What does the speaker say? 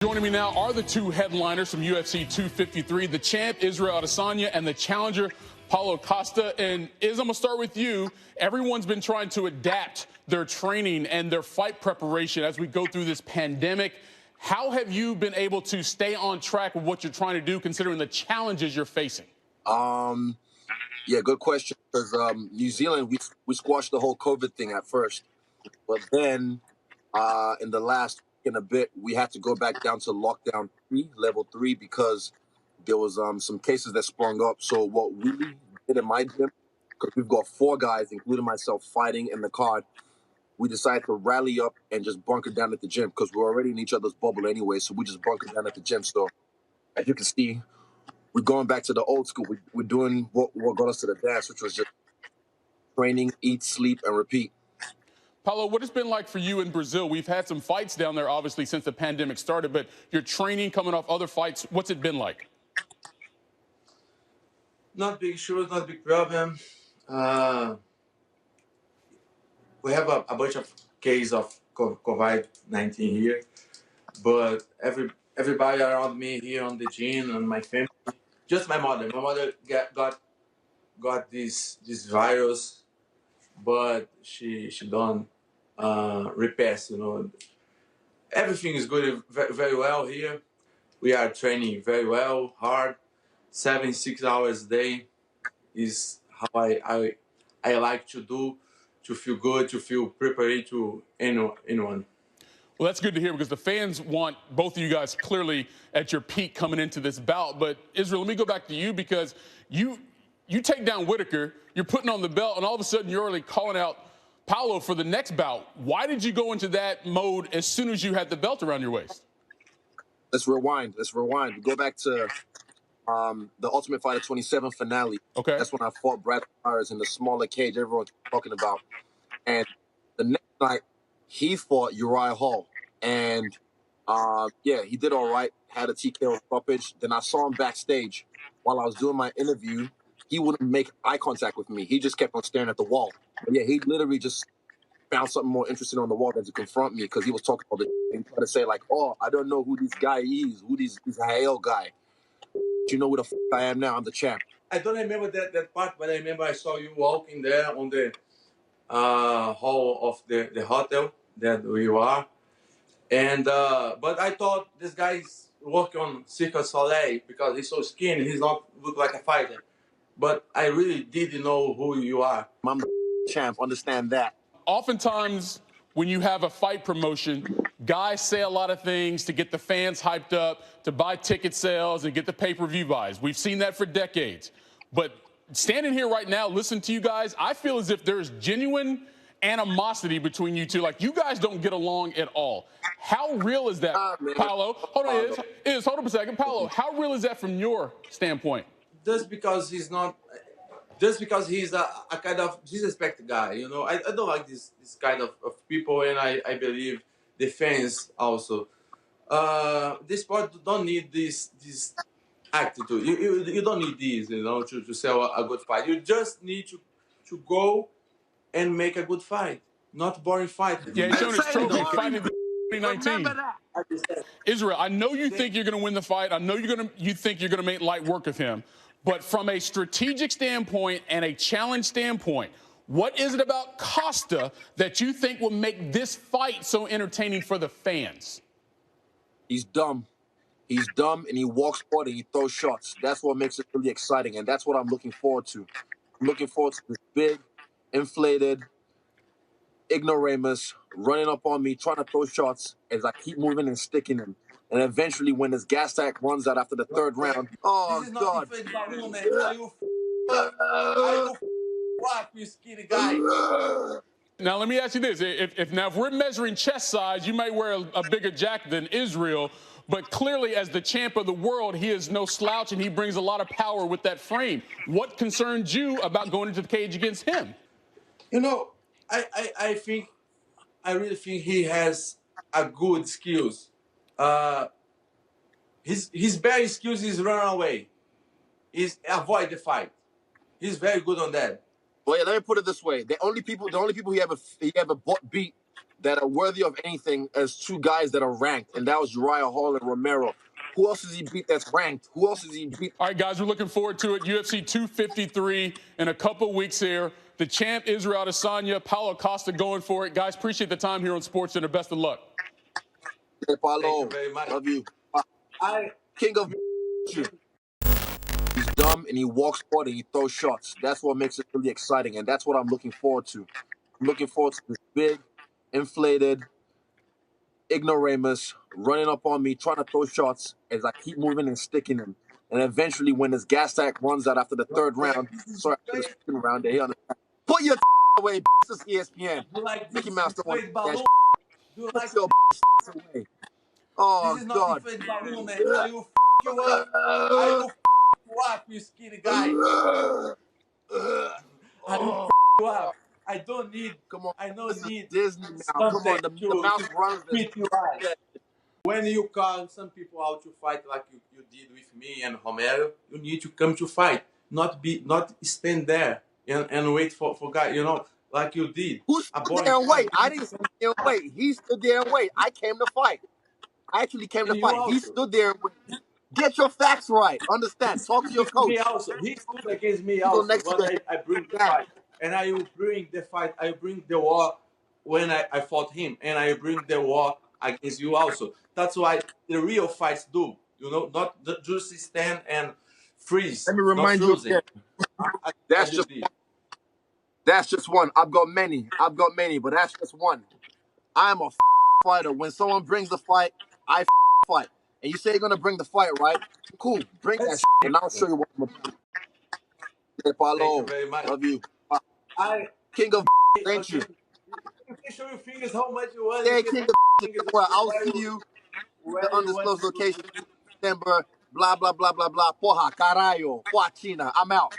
Joining me now are the two headliners from UFC 253, the champ, Israel Adesanya, and the challenger, Paulo Costa. And Iz, I'm going to start with you. Everyone's been trying to adapt their training and their fight preparation as we go through this pandemic. How have you been able to stay on track with what you're trying to do, considering the challenges you're facing? Yeah, good question. Because New Zealand, we squashed the whole COVID thing at first. But then in the last in a bit, we had to go back down to lockdown 3, level 3, because there was some cases that sprung up. So what we did in my gym, because we've got 4 guys, including myself, fighting in the card, we decided to rally up and just bunker down at the gym because we're already in each other's bubble anyway. So we just bunker down at the gym. So as you can see, we're going back to the old school. We're doing what got us to the dance, which was just training, eat, sleep, and repeat. Paulo, what it's been like for you in Brazil? We've had some fights down there, obviously, since the pandemic started, but your training coming off other fights, what's it been like? Not big issues, not big problem. We have a bunch of cases of COVID-19 here, but everybody around me here on the gym and my family, just my mother. My mother got this virus, but she don't repass. Everything is good, very well here. We are training very well, hard. 6 hours a day is how I like to do, to feel good, to feel prepared to anyone. Well, that's good to hear because the fans want both of you guys clearly at your peak coming into this bout. But Israel, let me go back to you because you take down Whitaker, you're putting on the belt, and all of a sudden you're already calling out Paulo for the next bout. Why did you go into that mode as soon as you had the belt around your waist? Let's rewind. We go back to the Ultimate Fighter 27 finale. Okay. That's when I fought Brad Myers in the smaller cage everyone's talking about. And the next night, he fought Uriah Hall. And, yeah, he did all right, had a TKO stoppage. Then I saw him backstage while I was doing my interview. He wouldn't make eye contact with me. He just kept on staring at the wall. But, yeah, he literally just found something more interesting on the wall than to confront me because he was talking about it and trying to say, like, oh, I don't know who this guy is, who this Hael guy. You know who the I am now? I'm the champ. I don't remember that part, but I remember I saw you walking there on the hall of the hotel that we are. And but I thought this guy's working on Cirque du Soleil because he's so skinny. He's not look like a fighter. But I really didn't know who you are. I'm the champ. Understand that. Oftentimes, when you have a fight promotion, guys say a lot of things to get the fans hyped up, to buy ticket sales and get the pay-per-view buys. We've seen that for decades. But standing here right now, listening to you guys, I feel as if there's genuine animosity between you two. Like, you guys don't get along at all. How real is that, Paulo? Hold on, hold up a second. Paulo, how real is that from your standpoint? Just because he's a kind of disrespect guy, I don't like this kind of people, and I believe the fans also. This sport don't need this attitude. You don't need this, to sell a good fight. You just need to go and make a good fight, not boring fight. Yeah, he's showing his trophy fighting in 2019. Israel, I know you think you're going to win the fight. I know you think you're going to make light work of him. But from a strategic standpoint and a challenge standpoint, what is it about Costa that you think will make this fight so entertaining for the fans? He's dumb. He's dumb, and he walks forward and he throws shots. That's what makes it really exciting, and that's what I'm looking forward to. I'm looking forward to this big, inflated ignoramus running up on me, trying to throw shots as I keep moving and sticking him. And eventually, when this gas tank runs out after the 3rd round, oh, God. You skinny guy. Now, let me ask you this. If we're measuring chest size, you might wear a bigger jacket than Israel. But clearly, as the champ of the world, he is no slouch, and he brings a lot of power with that frame. What concerns you about going into the cage against him? I really think he has a good skills. His bad skills is run away, is avoid the fight. He's very good on that. Well, yeah, let me put it this way: the only people he ever beat that are worthy of anything as two guys that are ranked, and that was Uriah Hall and Romero. Who else has he beat that's ranked? Who else has he beat? All right, guys, we're looking forward to it. UFC 253 in a couple weeks here. The champ, Israel Adesanya, Paulo Costa going for it. Guys, appreciate the time here on Sports Center. Best of luck. Hey, Paulo, Thank you very much. love you. I King of He's dumb and he walks forward and he throws shots. That's what makes it really exciting, and that's what I'm looking forward to. I'm looking forward to this big, inflated ignoramus running up on me, trying to throw shots as I keep moving and sticking him. And eventually, when his gas tank runs out after the third round, sorry, after the second round, they put your away, this is ESPN. do like Mickey this Mouse don't want inflated that balloon. Do you Put like your away. Oh, this is not God. inflated balloon, man. I will you up. I will you up, you skinny guy. I will you up. I don't need. Come on, I don't this is need Disney now. Come something on, the to mouse runs this. beat you out. When you call some people out to fight like you did with me and Romero, you need to come to fight, not stand there and wait for guy, like you did. Who stood there and wait? I didn't stand there and wait. He stood there and wait. I came to fight. I actually came to And you fight. He also. stood there and wait. Get your facts right. Understand. Talk to your coach. Me also. He stood against me People also, next to but you. I bring the Yeah. fight. And I will bring the fight. I bring the war when I fought him. And I bring the war against you also. That's why the real fights do. Not just stand and freeze. Let me Not remind you frozen. again. That's just one. I've got many, but that's just one. I'm a fighter. When someone brings the fight, I fight. And you say you're gonna bring the fight, right? Cool. Bring that and I'll show you what I'm about. Hey, Paulo, Thank you very much. love you. I King of thank you. You can show your fingers how much you want. Yeah, You can King put of your fingers well, I'll where see you where the you want undisclosed to do. location, December, blah, blah, blah, blah, blah. Porra, caralho. Poatina. I'm out.